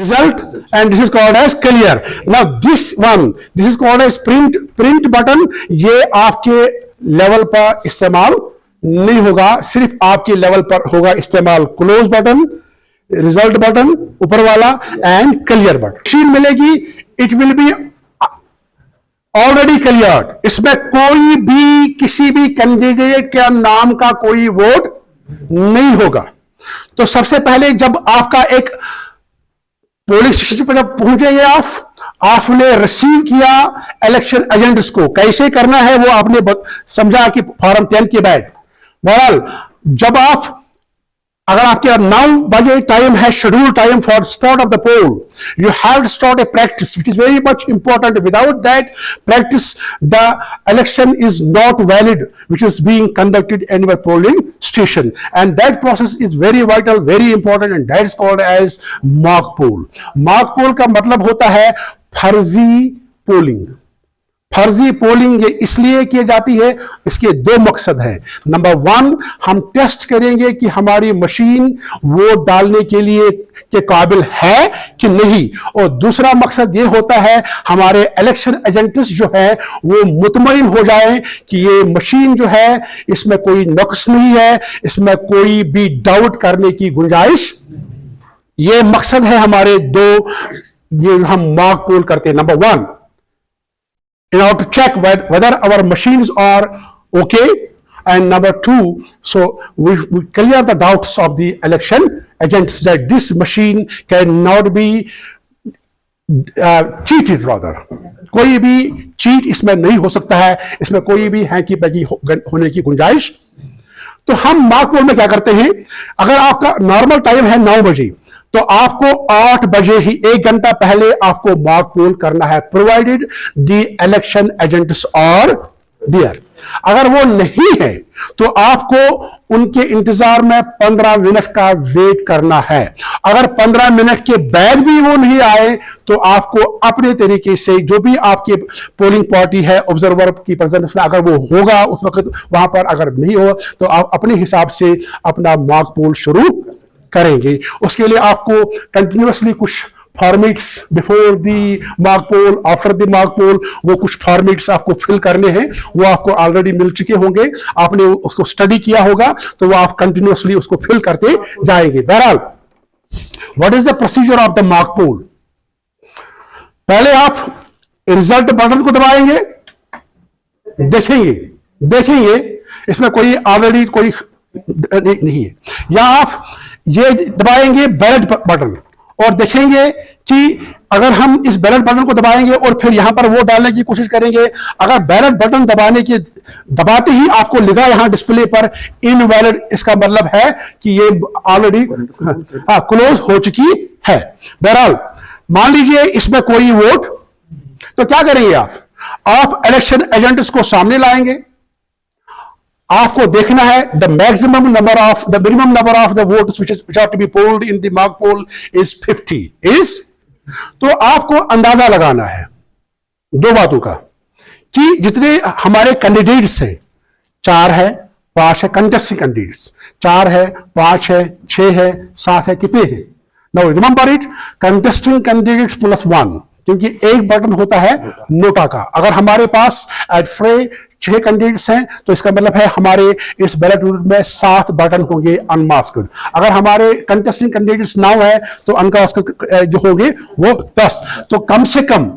result, and this is called as clear. Now this is called as print button. ये आपके level पर इस्तेमाल नहीं होगा, सिर्फ आपके लेवल पर होगा इस्तेमाल क्लोज बटन, रिजल्ट बटन ऊपर वाला एंड क्लियर बटन। मशीन मिलेगी, it will be already cleared. इसमें कोई भी किसी भी कैंडिडेट के नाम का कोई वोट नहीं होगा। तो सबसे पहले जब आपका एक पोलिंग स्टेशन पर जब पहुंचेंगे आपने रिसीव किया इलेक्शन एजेंट्स को, कैसे करना है वो आपने समझा कि फॉर्म 10 के बाद। बहरहाल जब अगर आपके 9 बजे टाइम है, schedule time for start of the poll, you have to start a practice which is very much important. Without that practice the election is not valid which is being conducted in your polling station, and that process is very vital, very important, and that is called as mock poll. Mock poll का मतलब होता है फर्जी polling. फर्जी polling ये इसलिए की जाती है, इसके 2 मकसद हैं। नंबर 1, हम टेस्ट करेंगे कि हमारी मशीन वोट डालने के लिए के काबिल है कि नहीं, और दूसरा मकसद ये होता है हमारे इलेक्शन एजेंट्स जो है वो मुतमईन हो जाएं कि ये मशीन जो है इसमें कोई नुक्स नहीं है, इसमें कोई भी डाउट करने की गुंजाइश। ये मकसद है हमारे 2, ये हम मॉक पोल करते हैं। Number 1, in order to check whether our machines are okay, and number 2, so we clear the doubts of the election agents that this machine cannot be cheated rather, कोई भी चीट इसमें नहीं हो सकता है, इसमें कोई भी हैंकी पैकी होने की गुंजाइश। तो हम मॉक पोल में क्या करते हैं, अगर आपका नॉर्मल टाइम है 9 बजे, तो आपको 8 बजे ही 1 घंटा पहले आपको मॉक पोल करना है, provided the election agents are there. अगर वो नहीं है तो आपको उनके इंतजार में 15 मिनट का वेट करना है। अगर 15 मिनट के बाद भी वो नहीं आए तो आपको अपने तरीके से, जो भी आपके पोलिंग पार्टी है ऑब्जर्वर की प्रेजेंस में, अगर वो होगा उस वक्त वहां पर, अगर नहीं हो तो आप अपने हिसाब से अपना मॉक पोल शुरू करेंगे। उसके लिए आपको कंटिन्यूअसली कुछ formats before the mock poll, after the mock पोल, वो कुछ फॉर्मेट्स आपको फिल करने हैं, वो आपको ऑलरेडी मिल चुके होंगे, आपने उसको स्टडी किया होगा, तो वो आप कंटिन्यूअसली उसको फिल करते जाएंगे। बहरहाल what is the procedure of the mock पोल? पहले आप रिजल्ट बटन को दबाएंगे, देखेंगे इसमें कोई ऑलरेडी कोई नहीं है, या आप ये दबाएंगे बैलेट बटन और देखेंगे कि अगर हम इस बैलेट बटन को दबाएंगे और फिर यहां पर वोट डालने की कोशिश करेंगे, अगर बैलेट बटन दबाते ही आपको लिखा यहां डिस्प्ले पर इनवैलिड, इसका मतलब है कि ये ऑलरेडी क्लोज हो चुकी है। बहरहाल मान लीजिए इसमें कोई वोट, तो क्या करेंगे आप इलेक्शन एजेंट्स को सामने लाएंगे, आपको देखना है the minimum number of the votes which are to be polled in the mock poll is 50 is, तो आपको अंदाजा लगाना है 2 बातों का कि जितने हमारे कैंडिडेट्स हैं, 4 है 5 है, कंटेस्टिंग कैंडिडेट्स 4 है 5 है 6 है 7 है, कितने हैं? Now remember it, contesting candidates +1, क्योंकि एक बटन होता है नोटा का। अगर हमारे पास एट फ्रे 6 कैंडिडेट्स हैं तो इसका मतलब है हमारे इस बैलेट यूनिट में 7 बटन होंगे अनमास्क्ड। अगर हमारे कंटेस्टिंग कैंडिडेट्स 9 है तो अनमास्क्ड जो होंगे वो 10। तो कम से कम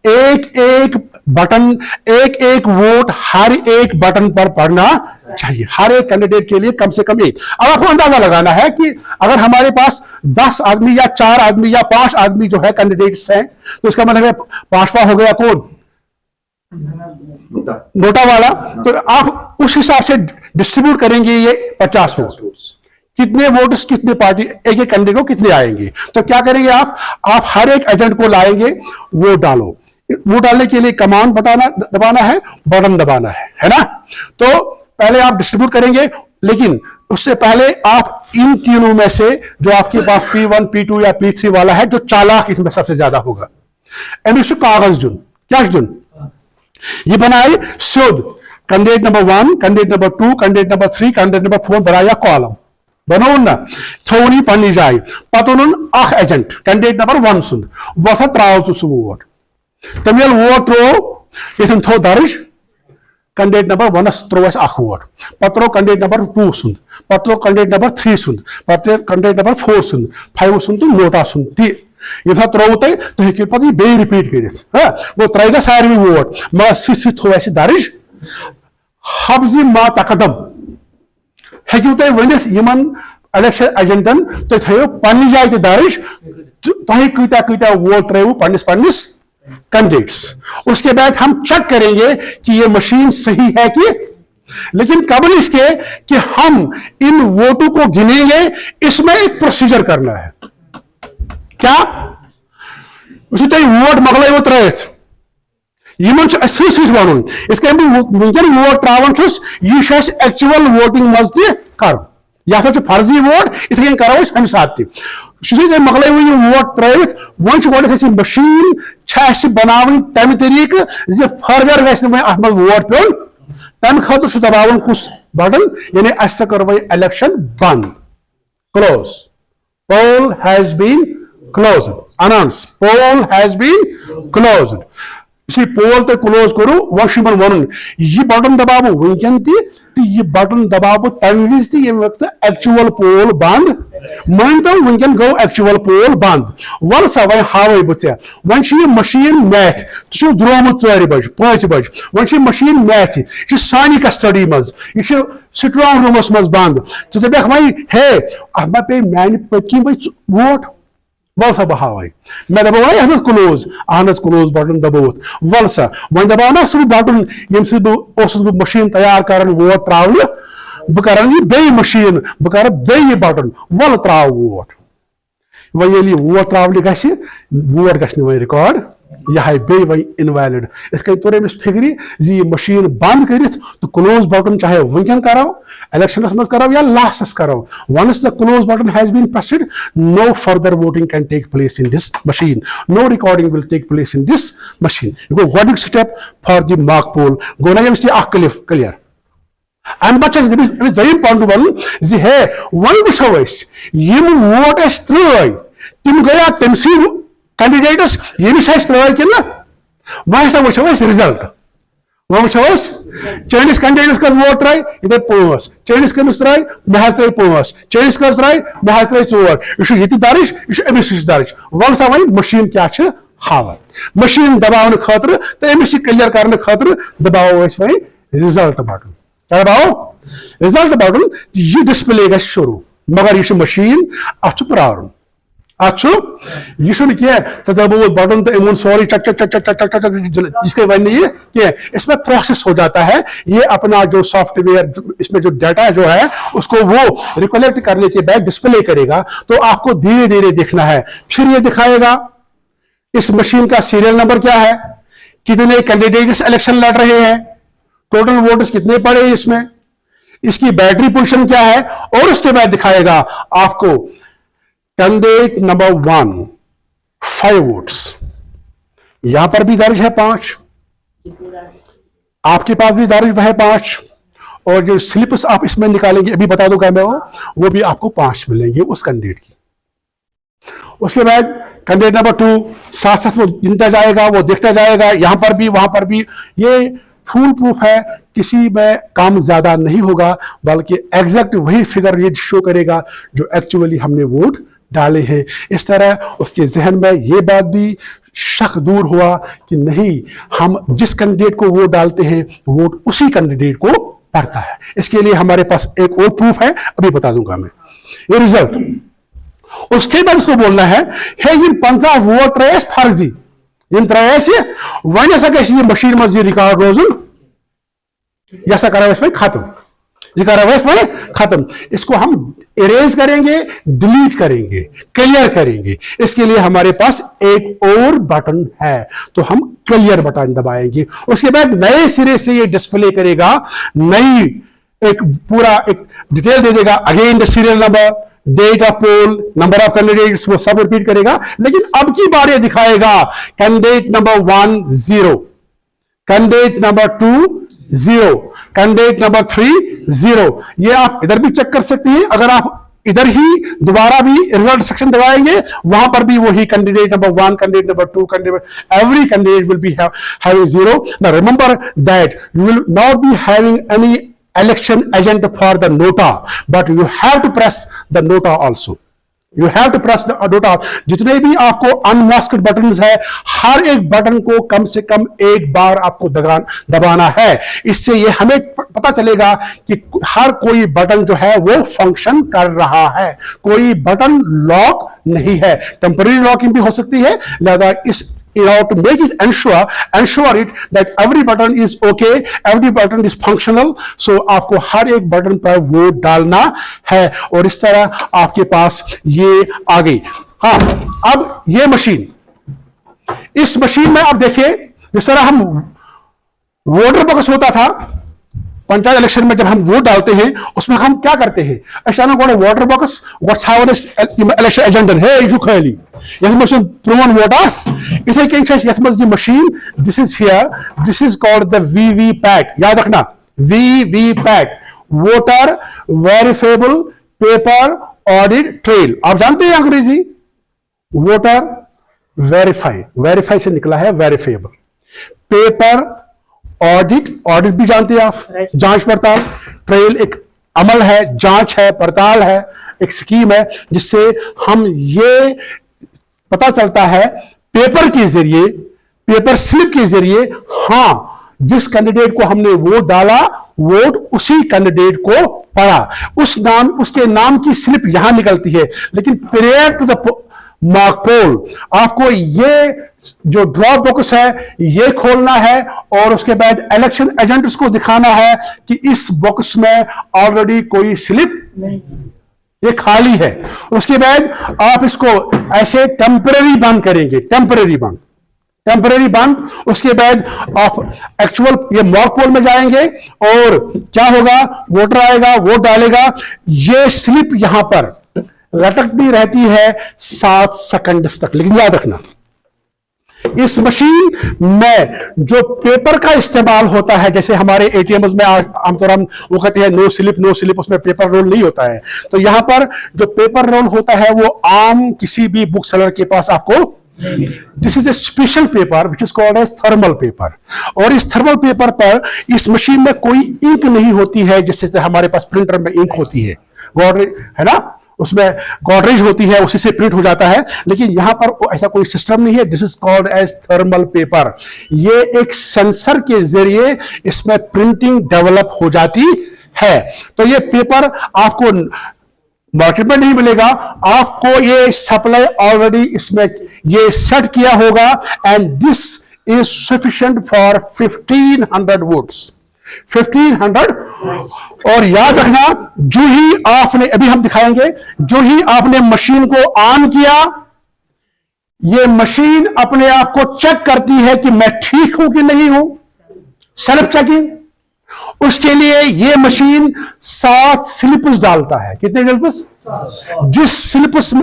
एक बटन, एक वोट हर एक बटन पर पड़ना चाहिए, हर एक कैंडिडेट के लिए कम से कम 1। अब आपको अंदाजा लगाना है कि अगर हमारे पास 10 आदमी या 4 आदमी या 5 आदमी जो है कैंडिडेट्स हैं, तो इसका मतलब है 5वां हो गया कौन? नोटा वाला। तो आप उस हिसाब से डिस्ट्रीब्यूट करेंगे ये 50 वोट, कितने वोट्स कितने पार्टी, एक कैंडिडेट को कितने आएंगे। तो क्या करेंगे आप हर एक एजेंट को लाएंगे, वोट डालो। वोट डालने के लिए कमांड दबाना है, बटन दबाना है ना। तो पहले आप डिस्ट्रीब्यूट करेंगे, लेकिन उससे पहले आप इन तीनों में से जो आपके पास P1, P2 या P3 वाला है, जो चालाक इसमें सबसे ज्यादा होगा, कागज जुन, क्या जुन ये बनाए शुद्ध candidate number 1, candidate number 2, candidate number 3, candidate number 4 बनाया कॉलम, बनोन ना थोन यह पन्नी जाए पत ओन एजेंट कैंडिडेट नंबर 1 सुंद वह त्राव सह वोट तम वोट त्रो ये थो दर्ज कैंडिडेट नंबर 1 त्रो वोट पत त्रो कैंडिडेट नंबर 2 सुंद पत त्रो कैंडिडेट नंबर 3 सुंद पत कैंडिडेट नंबर 4 सुंद 5 सुंद तो नोटा सुंद ती ये त्रो तुम हेकि पे बे रिपीट कर वो त्रैगा सारे वोट मगर सह थो दर्ज हब्ज मा तकदम हेकू तुम वन इलेक्शन एजेंटन तुम थो पन्नी जाए दर्ज तुम कूत्या कूत्या वोट त्रो पन्निस कैंडिडेट्स उसके बाद हम चेक करेंगे कि ये मशीन सही है कि लेकिन कबल इसके कि हम इन वोटों को गिनेंगे इसमें एक प्रोसीजर करना है क्या उसी तुम वोट मकल वो त्रित वन वन वनकन वोट त्रावान यह एक्चुअल वोटिंग मज कर यह फर्जी वोट इत करो अमे सात तुम मकल यह वोट त्रित वन मशीन बनाव तम तरीक फर्दर गज वोट पे तम खतर दबावन कुछ बटन यानी अस कर इलेक्शन बंद close poll has been closed announce poll has been closed poll तो क्लोज करो वन वन यह बटन दबाव वनकन यह बटन दबाव तम विज वक्त एक्चुअल पोल बंद मान तो वनकन गो एक्चुअल पोल बंद वल सा वन हावे वन यह मशीन मैथ तुम द्रोमुत 4 बज 5 बज वन मशीन मैथ यह सानी कस्टडी मज यह स्ट्रांग रूमस मज बंद तो दपक वह हे अह पे मान पत्किन वोट वल सा बह मे दबा यह क्लोज अहन क्लोज बटन दबोत वल सा वो दबा ना सह बटन ये बह मशीन तैयार कर वोट त्रावने बह कर बे मशीन बह कर बे बटन वल त्राव वोट वो ये वोट त्रावने गि वोट गि रिकॉर्ड यह बे वन इनवैलिड इस तोर अमिस फिक्री जी यह मशीन बंद कर तो क्लोज बटन चाहे वनकन करो इलेक्शन मज करो या लास्टस करो once the close button has been pressed no further voting can take place in this machine no recording will take place in this machine यह गो गोडुक step for the mock poll गो ना यह क्लियर अम पे दम पॉइंट वन जी हे वन वो वोट त्रे तम गया तम कैंडिडेटस यमिस त्रे कि वह वो रिजल्ट वह वो चैनिस कैंडिडेटस कर वोट त्रे ये 5 चैनिस कमिस त्रे मे त्रे 5 चैनिस कर त्रे मे त्रे 4 यह दर्ज यह अमिस दर्ज वन सा वन मशीन क्या हावन मशीन दबाव खतर तो अमिस क्लियर करने खतर दबाव वो रिजल्ट बटन क्या दबाव रिजल्ट बटन यह डिस्प्ले ग शुरू मगर यह मशीन अत प्रारुन यह कह दबोत बटन तो इमोन सॉरी चक चक चक चक चक चक इसके वन ये इसमें प्रोसेस हो जाता है ये अपना जो सॉफ्टवेयर इसमें जो डाटा जो है उसको वो रिकलेक्ट करने के बाद डिस्प्ले करेगा तो आपको धीरे धीरे देखना है फिर ये दिखाएगा इस मशीन का सीरियल नंबर क्या है कितने कैंडिडेट्स इलेक्शन लड़ रहे हैं टोटल वोट्स कितने पड़े इसमें इसकी बैटरी पोजीशन क्या है और उसके बाद दिखाएगा आपको कैंडिडेट नंबर 1 5 वोट्स यहां पर भी दर्ज है 5 आपके पास भी दर्ज है 5 और जो स्लिप्स आप इसमें निकालेंगे अभी बता दूंगा मैं वो भी आपको 5 मिलेंगे उस कैंडिडेट की उसके बाद कैंडिडेट नंबर 2 साथ साथ वो गिनता जाएगा वो देखता जाएगा यहां पर भी वहां पर भी ये फुल प्रूफ है किसी में काम ज्यादा नहीं होगा बल्कि एग्जैक्ट वही फिगर ये शो करेगा जो एक्चुअली हमने वोट डाले हैं इस तरह उसके जहन में ये बात भी शक दूर हुआ कि नहीं हम जिस कैंडिडेट को वोट डालते हैं वोट उसी कैंडिडेट को पड़ता है इसके लिए हमारे पास एक और प्रूफ है अभी बता दूंगा मैं ये रिजल्ट उसके बाद उसको बोलना है इन 50 वोट त्रेस फर्जी इन त्रेस वन ये मशीन मज रिकॉर्ड रोजन यह करो खत्म ये करो खत्म इसको हम इरेज करेंगे डिलीट करेंगे क्लियर करेंगे इसके लिए हमारे पास एक और बटन है तो हम क्लियर बटन दबाएंगे उसके बाद नए सिरे से ये डिस्प्ले करेगा नई एक पूरा एक डिटेल दे देगा again the serial number date of poll number of candidates वो सब रिपीट करेगा लेकिन अब की बार ये दिखाएगा candidate number 1 0 candidate number 2 0 candidate number 3 0 ये आप इधर भी चेक कर सकते हैं अगर आप इधर ही दोबारा भी रिजल्ट सेक्शन दबाएंगे, वहां पर भी वही candidate number 1, candidate number 2, candidate every candidate will be having 0. Now remember that you will not be having any election agent for the nota, but you have to press the nota also. You have to press the nota. जितने भी आपको अनमास्क्ड buttons है, हर एक button को कम से कम एक बार आपको दबाना है। इससे ये हमें पता चलेगा कि हर कोई बटन जो है वो फंक्शन कर रहा है, कोई बटन लॉक नहीं है। टेम्पररी लॉकिंग भी हो सकती है, लिहाजा इस in order to make it ensure it that every button is okay, every button is functional, so आपको हर एक बटन पर वोट डालना है। और इस तरह आपके पास ये आ गई। हाँ, अब ये मशीन, इस मशीन में आप देखिए, जिस तरह हम वोटर बॉक्स होता था पंचायत इलेक्शन में, जब हम वोट डालते हैं उसमें हम क्या करते हैं? अचानक water box what's how election agenda है इशू खैली यस मशीन प्रूवन वोटर इसे क्या यस मज machine this is here, this is called the VVPAT. याद रखना, VVPAT, voter verifiable paper audit trail. आप जानते हैं अंग्रेजी, वोटर वेरीफाई से निकला है वेरीफेबल, पेपर ऑडिट भी जानते हैं आप, जांच पड़ताल, ट्रेल एक अमल है, जांच है, पड़ताल है, एक स्कीम है जिससे हम ये पता चलता है पेपर के जरिए, पेपर स्लिप के जरिए, हां जिस कैंडिडेट को हमने वोट डाला, वोट उसी कैंडिडेट को पड़ा, उसके नाम की स्लिप यहां निकलती है। लेकिन prior to the mock poll आपको ये जो ड्रॉप बॉक्स है ये खोलना है और उसके बाद इलेक्शन एजेंट्स को दिखाना है कि इस बॉक्स में ऑलरेडी कोई स्लिप नहीं, ये खाली है। उसके बाद आप इसको ऐसे टेम्पररी बंद करेंगे, टेम्पररी बंद। उसके बाद आप एक्चुअल ये मॉक पोल में जाएंगे और क्या होगा, वोटर आएगा, वोट डालेगा, ये स्लिप यहां पर लटकती रहती है 7 सेकंड तक। लेकिन याद रखना, इस मशीन में जो पेपर का इस्तेमाल होता है, जैसे हमारे एटीएम में आमतौर हम वो कहते हैं नो स्लिप, उसमें पेपर रोल नहीं होता है, तो यहां पर जो पेपर रोल होता है वो आम किसी भी बुक सेलर के पास आपको, this is a special paper which is called as thermal paper. और इस थर्मल पेपर पर इस मशीन में कोई इंक नहीं होती है जैसे हमारे पास प्रिंटर में इंक होती है, है ना, उसमें गॉडरेज होती है, उसी से प्रिंट हो जाता है। लेकिन यहां पर ऐसा कोई सिस्टम नहीं है। This is called as thermal paper. ये एक सेंसर के जरिए इसमें प्रिंटिंग डेवलप हो जाती है। तो ये पेपर आपको मार्केट में नहीं मिलेगा, आपको ये सप्लाई ऑलरेडी इसमें ये सेट किया होगा। And this is sufficient for 1500 votes, 1500। और याद रखना, जो ही आपने, अभी हम दिखाएंगे, जो ही आपने मशीन को ऑन किया, ये मशीन अपने आप को चेक करती है कि मैं ठीक हूं कि नहीं हूं, सेल्फ चेकिंग। उसके लिए ये मशीन 7 स्लिप्स डालता है। कितने स्लिप्स?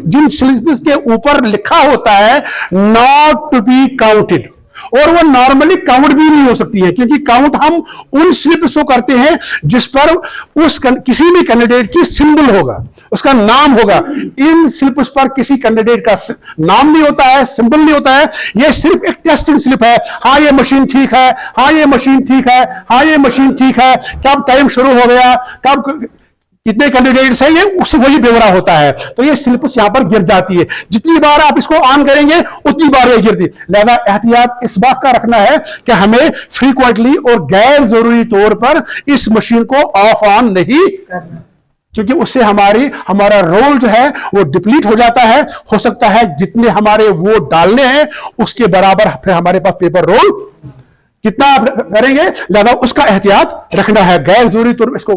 जिन स्लिप्स के ऊपर लिखा होता है नॉट टू बी काउंटेड, और वो नॉर्मली काउंट भी नहीं हो सकती है, क्योंकि काउंट हम उन स्लिप्स को करते हैं जिस पर उस किसी भी कैंडिडेट की सिंबल होगा, उसका नाम होगा। इन स्लिप्स पर किसी कैंडिडेट का नाम नहीं होता है, सिंबल नहीं होता है, ये सिर्फ एक टेस्टिंग स्लिप है। हाँ ये मशीन ठीक है, हाँ ये मशीन ठीक है, हाँ ये मशीन ठीक है, कब टाइम शुरू हो गया, कब कितने कैंडिडेट्स हैं, ये उससे वही ब्यौरा होता है। तो ये स्लिप्स यहां पर गिर जाती है, जितनी बार आप इसको ऑन करेंगे उतनी बार ये गिरती। लिहाजा एहतियात इस बात का रखना है कि हमें फ्रीक्वेंटली और गैर जरूरी तौर पर इस मशीन को ऑफ ऑन नहीं करना, क्योंकि उससे हमारा रोल जो है वो डिप्लीट हो जाता है। हो सकता है जितने हमारे वोट डालने हैं उसके बराबर फिर हमारे पास पेपर रोल कितना आप करेंगे, लिहाजा उसका एहतियात रखना है, गैर जरूरी तौर पर इसको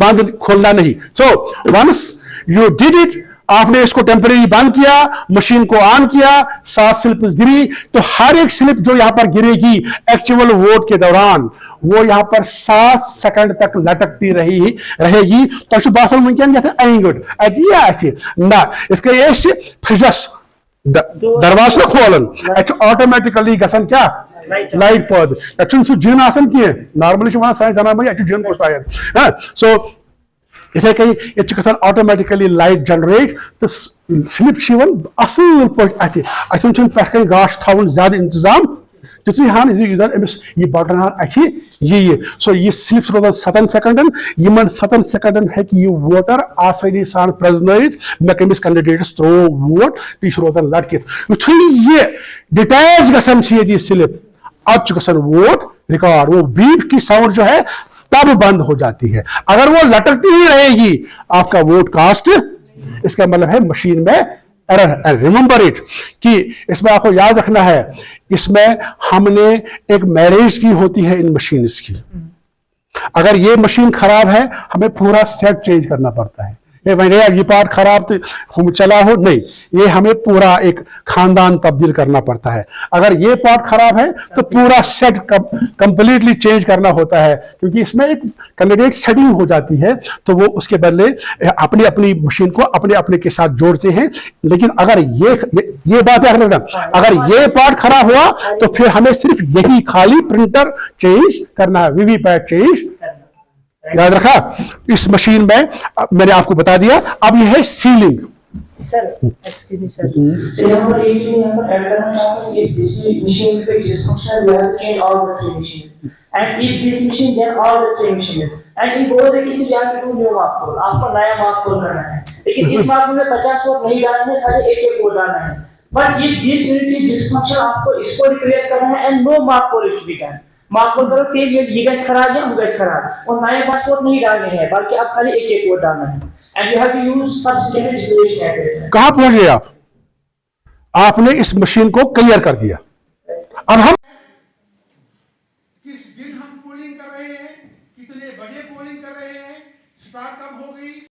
बंद खोलना नहीं। So once you did it, आपने इसको टेम्परेरी बंद किया, मशीन को ऑन किया, 7 स्लिप गिरी, तो हर एक स्लिप जो यहां पर गिरेगी एक्चुअल वोट के दौरान, वो यहां पर 7 सेकंड तक लटकती रहेगी। तो बासल मुमकिन ना इसके दरवाजा खोलन ऑटोमेटिकली गसन क्या लाइट पद जिन आसन किए नॉर्मली जिन पोस्ट आया। सो इथे कहीं ऑटोमेटिकली लाइट जनरेट तो स्लिप असल पे अतन पे गाश थवन ज्यादा इंतजाम तुझे हाँ ये बटन हाँ अथि ये सो ये स्लिप रोजान 7 सेकंडन यमन 7 सेकंडन है कि ये वोटर आसानी सान प्रजनयित मे कमिस कैंडिडेट्स त्रो वोट तो रोजान लटकित युथु ये डिटैच गसन ये स्लिप अब गसन वोट रिकॉर्ड वो बीप की साउंड जो है तब बंद हो जाती है। अगर वो लटकती ही रहेगी आपका वोट कास्ट, इसका मतलब है मशीन में एरर। रिमेंबर इट कि इसमें आपको याद रखना है, इसमें हमने एक मैरिज की होती है इन मशीन्स की। अगर ये मशीन खराब है हमें पूरा सेट चेंज करना पड़ता है। ये पार्ट खराब तो चला हो नहीं, ये हमें पूरा एक खानदान तब्दील करना पड़ता है। अगर ये पार्ट खराब है तो पूरा सेट कंप्लीटली चेंज करना होता है, क्योंकि इसमें एक कैंडिडेट सेटिंग हो जाती है तो वो उसके बदले अपनी अपनी मशीन को अपने अपने के साथ जोड़ते हैं। लेकिन अगर ये बात याद रखना, अगर ये पार्ट खराब हुआ तो फिर हमें सिर्फ यही खाली प्रिंटर चेंज करना है, वीवीपैट चेंज। याद रखा? इस मशीन में मैंने आपको बता दिया। अब यह है sealing. Sir excuse me sir number 8 में यहाँ पर ऐड करना चाहता हूँ, ये दिस मशीन पे dysfunction we have to change all the 3 machines and if this machine then all the 3 machines and in both किसी जगह पे न्यू मार्क कोड आपको नया मार्क कोड करना है, लेकिन इस मार्क में 50 वोट नहीं डालना है, खाली एक कोड डालना है। बट ये दिस यूनिट इज डिस्फंक्शन आपको इसको रिप्लेस करना है and no mark code is to be done. Mark code करो कि ये गैस खराब है वो गैस खराब और नए पासवर्ड नहीं डालने हैं, बल्कि आप खाली एक कोड डालना है and you have to use subsequent replace. कहां पहुंच गए आप? आपने इस मशीन को क्लियर कर दिया। अब हम किस दिन हम पोलिंग कर रहे हैं, कितने बजे पोलिंग कर रहे हैं, स्टार्ट कब हो गई।